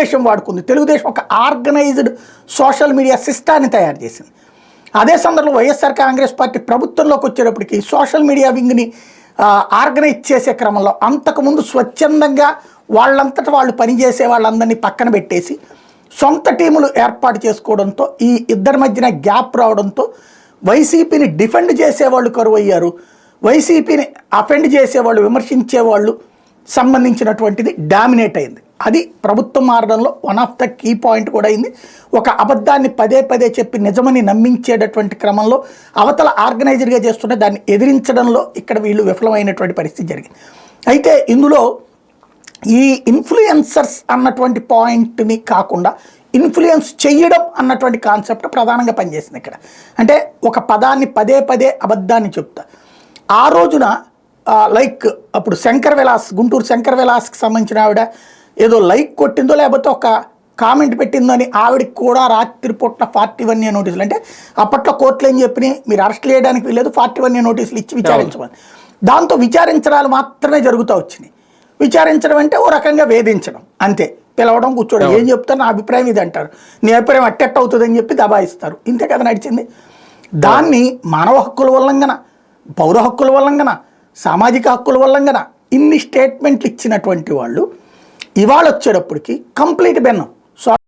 తెలుగుదేశం వాడుకుంది. తెలుగుదేశం ఒక organised social media సిస్టాన్ని తయారు చేసింది. అదే సందర్భంలో వైఎస్ఆర్ కాంగ్రెస్ పార్టీ ప్రభుత్వంలోకి వచ్చేటప్పటికి సోషల్ మీడియా వింగ్ని ఆర్గనైజ్ చేసే క్రమంలో అంతకుముందు స్వచ్ఛందంగా వాళ్ళంతటా వాళ్ళు పనిచేసే వాళ్ళందరినీ పక్కన పెట్టేసి సొంత టీములు ఏర్పాటు చేసుకోవడంతో ఈ ఇద్దరి మధ్యన గ్యాప్ రావడంతో వైసీపీని డిఫెండ్ చేసేవాళ్ళు కరువు అయ్యారు. వైసీపీని అఫెండ్ చేసేవాళ్ళు, విమర్శించేవాళ్ళు సంబంధించినటువంటిది డామినేట్ అయింది. అది ప్రభుత్వం మారడంలో one of the key point కూడా అయింది. ఒక అబద్ధాన్ని పదే పదే చెప్పి నిజమని నమ్మించేటటువంటి క్రమంలో అవతల ఆర్గనైజర్గా చేస్తుంటే దాన్ని ఎదిరించడంలో ఇక్కడ వీళ్ళు విఫలమైనటువంటి పరిస్థితి జరిగింది. అయితే ఇందులో ఈ ఇన్ఫ్లుయెన్సర్స్ అన్నటువంటి పాయింట్ని కాకుండా ఇన్ఫ్లుయెన్స్ చెయ్యడం అన్నటువంటి కాన్సెప్ట్ ప్రధానంగా పనిచేసింది ఇక్కడ. అంటే ఒక పదాన్ని పదే పదే అబద్ధాన్ని చెప్తా. ఆ రోజున లైక్ అప్పుడు శంకర్ విలాస్, గుంటూరు శంకర్ విలాస్కి సంబంధించిన ఆవిడ ఏదో లైక్ కొట్టిందో లేకపోతే ఒక కామెంట్ పెట్టిందో అని ఆవిడకి కూడా రాత్రి పూట 41A నోటీసులు, అంటే అప్పట్లో కోర్టులు ఏం చెప్పినాయి, మీరు అరెస్ట్ చేయడానికి వీలేదు, 41A నోటీసులు ఇచ్చి విచారించమని. దాంతో విచారించడాలు మాత్రమే జరుగుతూ వచ్చినాయి. విచారించడం అంటే ఓ రకంగా వేధించడం అంతే, పిలవడం, కూర్చోవడం, ఏం చెప్తారు నా అభిప్రాయం ఇది అంటారు, నీ అభిప్రాయం అట్టెట్ అవుతుందని చెప్పి దబాయిస్తారు. ఇంతే కదా నడిచింది. దాన్ని మానవ హక్కుల ఉల్లంఘన, పౌర హక్కుల ఉల్లంఘన, సామాజిక హక్కుల ఉల్లంఘన ఇన్ని స్టేట్మెంట్లు ఇచ్చినటువంటి వాళ్ళు ఇవాళ వచ్చేటప్పటికి కంప్లీట్ బెన్నం.